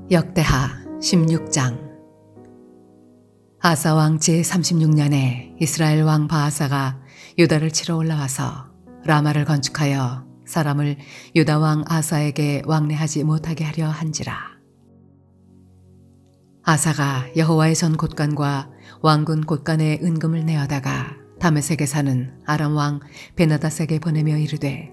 역대하 16장. 아사 왕 제36년에 이스라엘 왕 바아사가 유다를 치러 올라와서 라마를 건축하여 사람을 유다 왕 아사에게 왕래하지 못하게 하려 한지라. 아사가 여호와의 전 곳간과 왕군 곳간에 은금을 내어다가 다메섹에 사는 아람 왕 베나닷에게 보내며 이르되,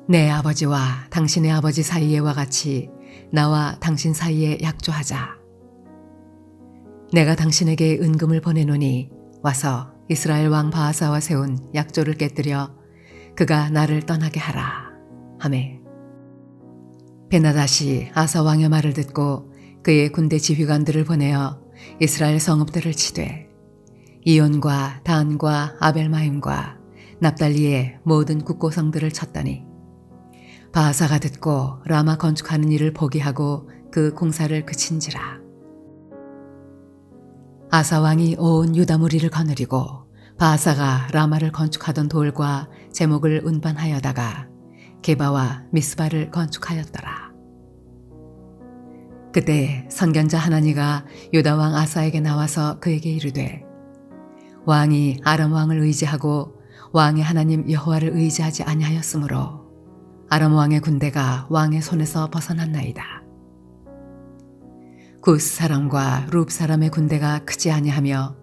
내 아버지와 당신의 아버지 사이에와 같이 나와 당신 사이에 약조하자. 내가 당신에게 은금을 보내노니 와서 이스라엘 왕 바아사와 세운 약조를 깨뜨려 그가 나를 떠나게 하라 하매, 베나닷이 아사 왕의 말을 듣고 그의 군대 지휘관들을 보내어 이스라엘 성읍들을 치되 이온과 단과 아벨마임과 납달리의 모든 국고성들을 쳤더니, 바아사가 듣고 라마 건축하는 일을 포기하고 그 공사를 그친지라. 아사 왕이 온 유다 무리를 거느리고 바아사가 라마를 건축하던 돌과 제목을 운반하여다가 게바와 미스바를 건축하였더라. 그때 선견자 하나니가 유다 왕 아사에게 나와서 그에게 이르되, 왕이 아람 왕을 의지하고 왕의 하나님 여호와를 의지하지 아니하였으므로 아람 왕의 군대가 왕의 손에서 벗어났나이다. 구스 사람과 룹 사람의 군대가 크지 아니하며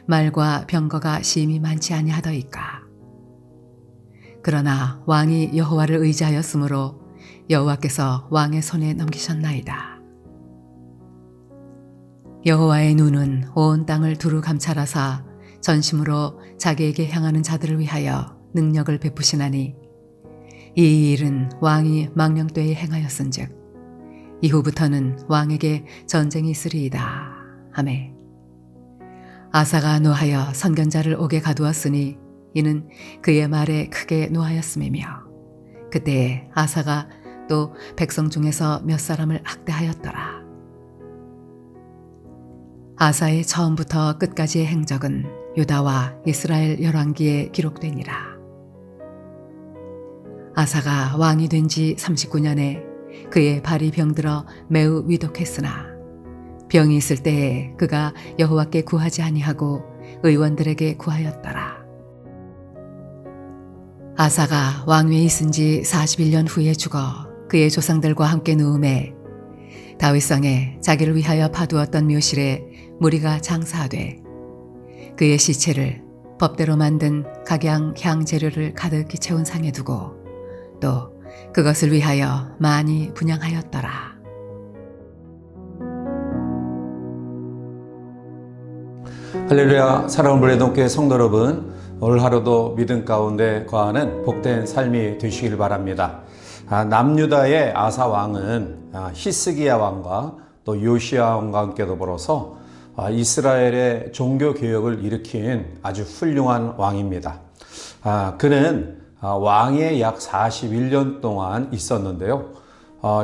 말과 병거가 심히 많지 아니하더이까. 그러나 왕이 여호와를 의지하였으므로 여호와께서 왕의 손에 넘기셨나이다. 여호와의 눈은 온 땅을 두루 감찰하사 전심으로 자기에게 향하는 자들을 위하여 능력을 베푸시나니, 이 일은 왕이 망령되이 행하였은즉 이후부터는 왕에게 전쟁이 있으리이다 하매, 아사가 노하여 선견자를 옥에 가두었으니 이는 그의 말에 크게 노하였음이며, 그때에 아사가 또 백성 중에서 몇 사람을 학대하였더라. 아사의 처음부터 끝까지의 행적은 유다와 이스라엘 열왕기에 기록되니라. 아사가 왕이 된 지 39년에 그의 발이 병들어 매우 위독했으나 병이 있을 때에 그가 여호와께 구하지 아니하고 의원들에게 구하였더라. 아사가 왕위에 있은 지 41년 후에 죽어 그의 조상들과 함께 누움에 다윗성에 자기를 위하여 파두었던 묘실에 무리가 장사하되 그의 시체를 법대로 만든 각양 향 재료를 가득히 채운 상에 두고 또 그것을 위하여 많이 분향하였더라. 할렐루야. 사랑하는 브레동교회 성도 여러분, 오늘 하루도 믿음 가운데 거하는 복된 삶이 되시길 바랍니다. 남유다의 아사 왕은 히스기야 왕과 또 요시야 왕과 함께 더불어서 이스라엘의 종교 개혁을 일으킨 아주 훌륭한 왕입니다. 그는 왕에 약 41년 동안 있었는데요.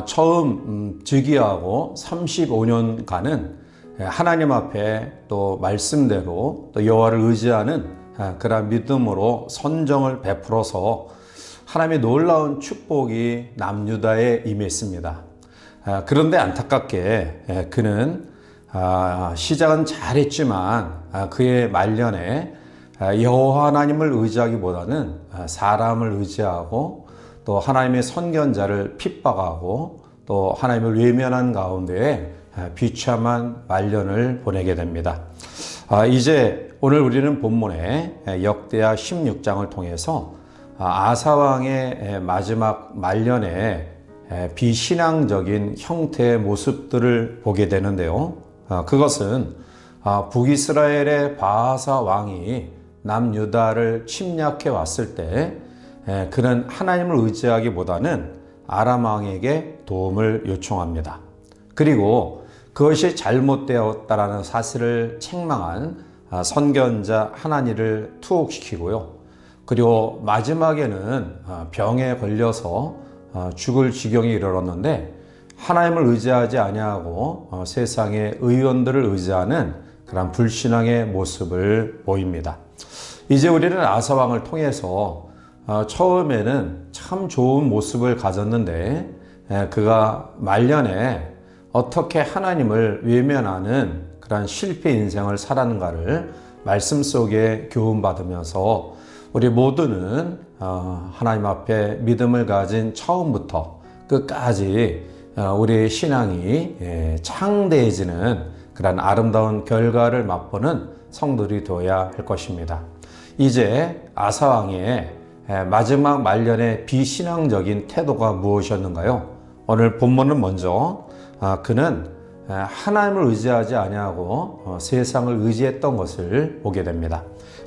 처음 즉위하고 35년간은 하나님 앞에 또 말씀대로 또 여호와를 의지하는 그런 믿음으로 선정을 베풀어서 하나님의 놀라운 축복이 남유다에 임했습니다. 그런데 안타깝게 그는 시작은 잘했지만 그의 말년에 여호와 하나님을 의지하기보다는 사람을 의지하고 또 하나님의 선견자를 핍박하고 또 하나님을 외면한 가운데에 비참한 말년을 보내게 됩니다. 이제 오늘 우리는 본문에 역대하 16장을 통해서 아사 왕의 마지막 말년에 비신앙적인 형태의 모습들을 보게 되는데요. 그것은 북이스라엘의 바아사 왕이 남유다를 침략해 왔을 때 그는 하나님을 의지하기보다는 아람 왕에게 도움을 요청합니다. 그리고 그것이 잘못되었다라는 사실을 책망한 선견자 하나니를 투옥시키고요. 그리고 마지막에는 병에 걸려서 죽을 지경에 이르렀는데 하나님을 의지하지 아니하고 세상의 의원들을 의지하는 그런 불신앙의 모습을 보입니다. 이제 우리는 아사 왕을 통해서 처음에는 참 좋은 모습을 가졌는데 그가 말년에 어떻게 하나님을 외면하는 그런 실패 인생을 살았는가를 말씀 속에 교훈받으면서 우리 모두는 하나님 앞에 믿음을 가진 처음부터 끝까지 우리의 신앙이 창대해지는 그런 아름다운 결과를 맛보는 성도들이 되어야 할 것입니다. 이제 아사왕의 마지막 말년의 비신앙적인 태도가 무엇이었는가요? 오늘 본문은 먼저 그는 하나님을 의지하지 아니하고 세상을 의지했던 것을 보게 됩니다.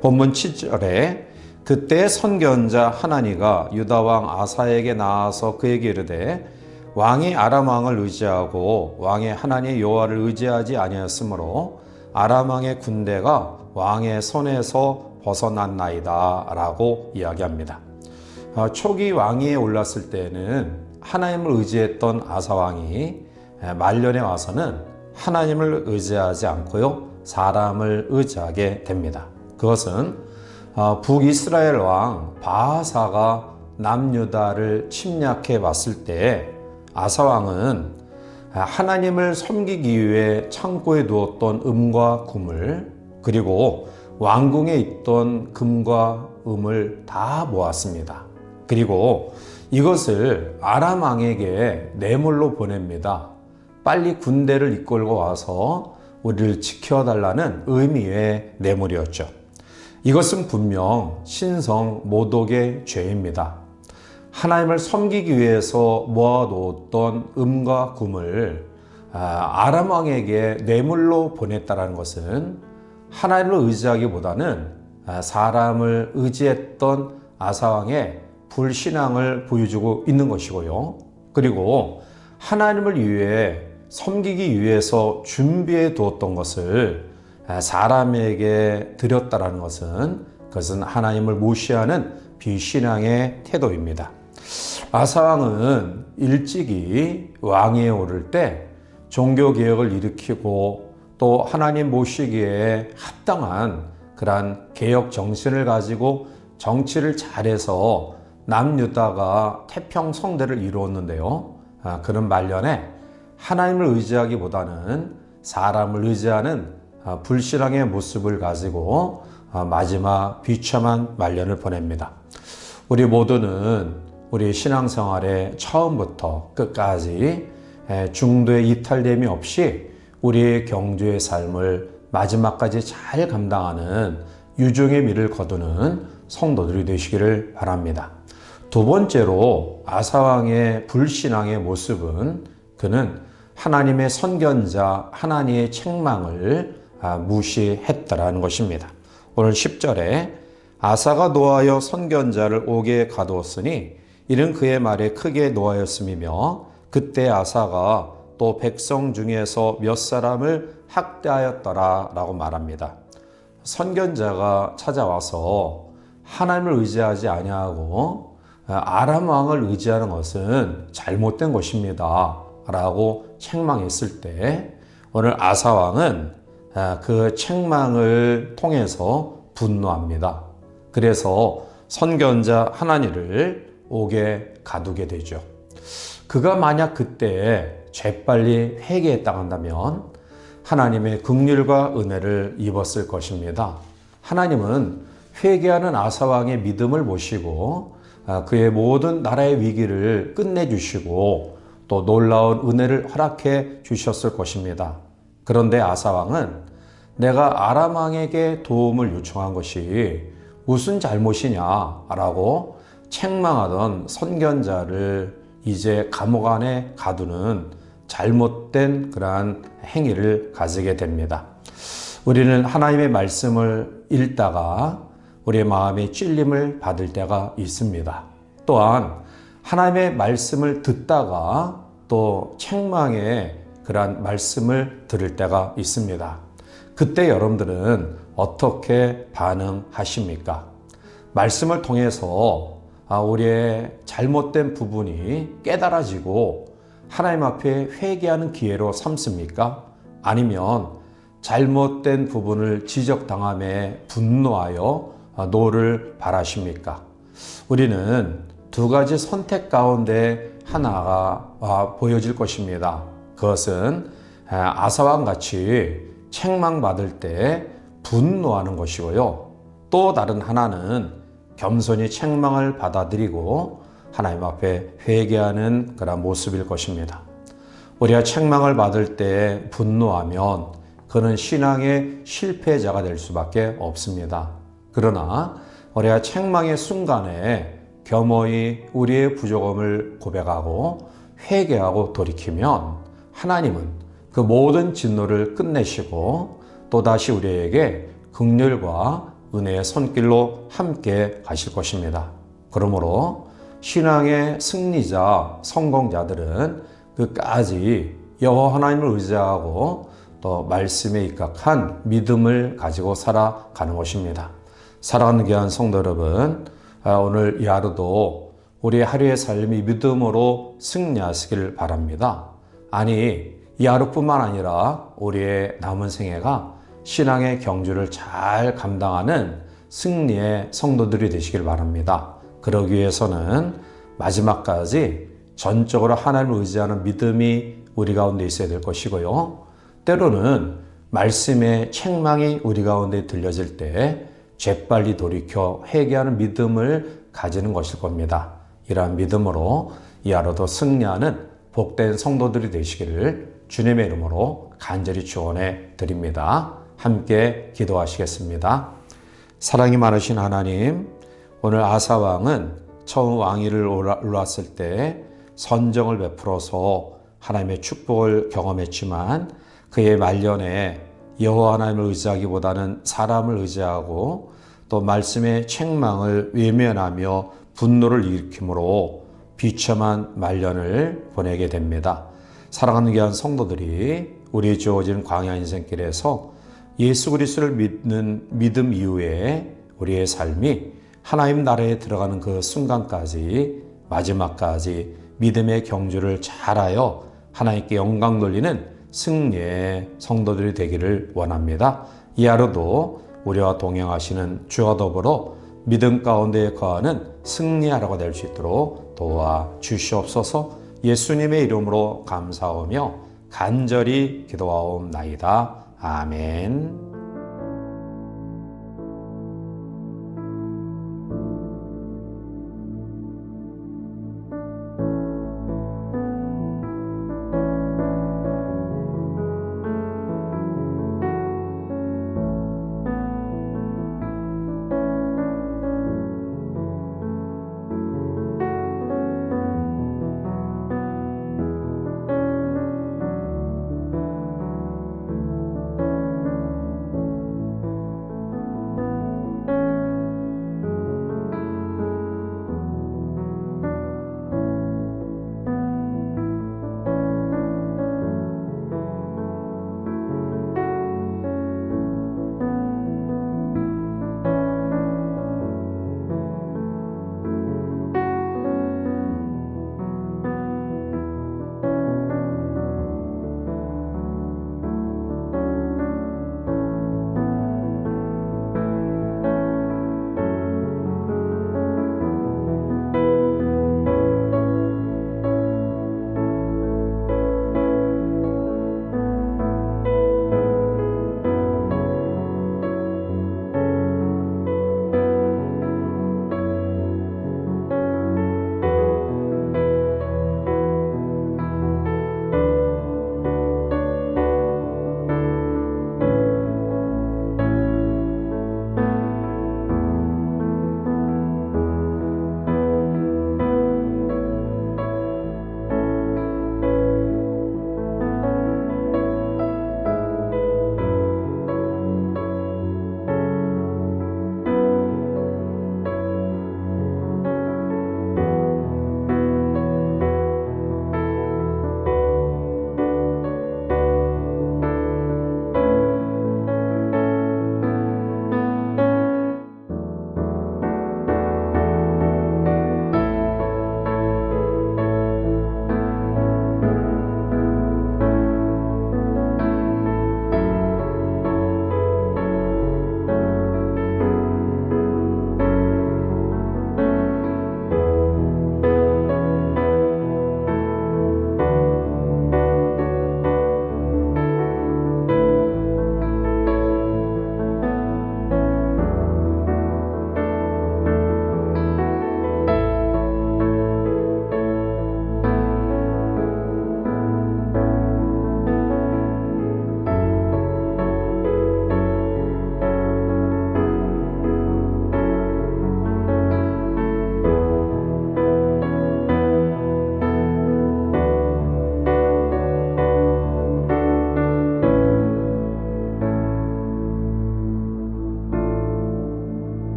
본문 7절에 그때 선견자 하나니가 유다 왕 아사에게 나와서 그에게 이르되 왕이 아람 왕을 의지하고 왕의 하나님 여호와를 의지하지 아니하였으므로 아람 왕의 군대가 왕의 손에서 벗어났나이다 라고 이야기합니다. 초기 왕위에 올랐을 때는 하나님을 의지했던 아사 왕이 말년에 와서는 하나님을 의지하지 않고요 사람을 의지하게 됩니다. 그것은 북이스라엘 왕 바하사가 남유다를 침략해 왔을 때 아사 왕은 하나님을 섬기기 위해 창고에 두었던 음과 금을 그리고 왕궁에 있던 금과 음을 다 모았습니다. 그리고 이것을 아람 왕에게 뇌물로 보냅니다. 빨리 군대를 이끌고 와서 우리를 지켜달라는 의미의 뇌물이었죠. 이것은 분명 신성 모독의 죄입니다. 하나님을 섬기기 위해서 모아놓았던 음과 금을 아람 왕에게 뇌물로 보냈다는 것은 하나님을 의지하기보다는 사람을 의지했던 아사 왕의 불신앙을 보여주고 있는 것이고요. 그리고 하나님을 위해 섬기기 위해서 준비해 두었던 것을 사람에게 드렸다는 것은 그것은 하나님을 무시하는 비신앙의 태도입니다. 아사 왕은 일찍이 왕위에 오를 때 종교개혁을 일으키고 또 하나님 모시기에 합당한 그러한 개혁 정신을 가지고 정치를 잘해서 남유다가 태평성대를 이루었는데요. 그런 말년에 하나님을 의지하기보다는 사람을 의지하는 불신앙의 모습을 가지고 마지막 비참한 말년을 보냅니다. 우리 모두는 우리 신앙생활의 처음부터 끝까지 중도의 이탈됨이 없이 우리의 경주의 삶을 마지막까지 잘 감당하는 유종의 미를 거두는 성도들이 되시기를 바랍니다. 두 번째로 아사왕의 불신앙의 모습은 그는 하나님의 선견자 하나니의 책망을 무시했다라는 것입니다. 오늘 10절에 아사가 노하여 선견자를 옥에 가두었으니 이는 그의 말에 크게 노하였음이며 그때 아사가 또 백성 중에서 몇 사람을 학대하였더라 라고 말합니다. 선견자가 찾아와서 하나님을 의지하지 아니하고 아람 왕을 의지하는 것은 잘못된 것입니다 라고 책망했을 때 오늘 아사 왕은 그 책망을 통해서 분노합니다. 그래서 선견자 하나니를 옥에 가두게 되죠. 그가 만약 그때 재빨리 회개했다고 한다면 하나님의 긍휼과 은혜를 입었을 것입니다. 하나님은 회개하는 아사왕의 믿음을 보시고 그의 모든 나라의 위기를 끝내주시고 또 놀라운 은혜를 허락해 주셨을 것입니다. 그런데 아사왕은 내가 아람 왕에게 도움을 요청한 것이 무슨 잘못이냐라고 책망하던 선견자를 이제 감옥 안에 가두는 잘못된 그러한 행위를 가지게 됩니다. 우리는 하나님의 말씀을 읽다가 우리의 마음에 찔림을 받을 때가 있습니다. 또한 하나님의 말씀을 듣다가 또 책망의 그러한 말씀을 들을 때가 있습니다. 그때 여러분들은 어떻게 반응하십니까? 말씀을 통해서 우리의 잘못된 부분이 깨달아지고 하나님 앞에 회개하는 기회로 삼습니까? 아니면 잘못된 부분을 지적당함에 분노하여 노를 바라십니까? 우리는 두 가지 선택 가운데 하나가 보여질 것입니다. 그것은 아사왕 같이 책망받을 때 분노하는 것이고요. 또 다른 하나는 겸손히 책망을 받아들이고 하나님 앞에 회개하는 그런 모습일 것입니다. 우리가 책망을 받을 때 분노하면 그는 신앙의 실패자가 될 수밖에 없습니다. 그러나 우리가 책망의 순간에 겸허히 우리의 부족함을 고백하고 회개하고 돌이키면 하나님은 그 모든 진노를 끝내시고 또다시 우리에게 긍휼과 은혜의 손길로 함께 가실 것입니다. 그러므로 신앙의 승리자, 성공자들은 끝까지 여호와 하나님을 의지하고 또 말씀에 입각한 믿음을 가지고 살아가는 것입니다. 사랑하는 귀한 성도 여러분, 오늘 이 하루도 우리의 하루의 삶이 믿음으로 승리하시길 바랍니다. 아니, 이 하루뿐만 아니라 우리의 남은 생애가 신앙의 경주를 잘 감당하는 승리의 성도들이 되시길 바랍니다. 그러기 위해서는 마지막까지 전적으로 하나님을 의지하는 믿음이 우리 가운데 있어야 될 것이고요. 때로는 말씀의 책망이 우리 가운데 들려질 때 재빨리 돌이켜 회개하는 믿음을 가지는 것일 겁니다. 이러한 믿음으로 이 하루도 승리하는 복된 성도들이 되시기를 주님의 이름으로 간절히 축원해 드립니다. 함께 기도하시겠습니다. 사랑이 많으신 하나님, 오늘 아사왕은 처음 왕위를 올랐을 때 선정을 베풀어서 하나님의 축복을 경험했지만 그의 말년에 여호와 하나님을 의지하기보다는 사람을 의지하고 또 말씀의 책망을 외면하며 분노를 일으킴으로 비참한 말년을 보내게 됩니다. 사랑하는 귀한 성도들이 우리의 주어진 광야 인생길에서 예수 그리스도를 믿는 믿음 이후에 우리의 삶이 하나님 나라에 들어가는 그 순간까지 마지막까지 믿음의 경주를 잘하여 하나님께 영광 돌리는 승리의 성도들이 되기를 원합니다. 이 하루도 우리와 동행하시는 주와 더불어 믿음 가운데 거하는 승리하라고 될 수 있도록 도와주시옵소서. 예수님의 이름으로 감사하며 간절히 기도하옵나이다. 아멘.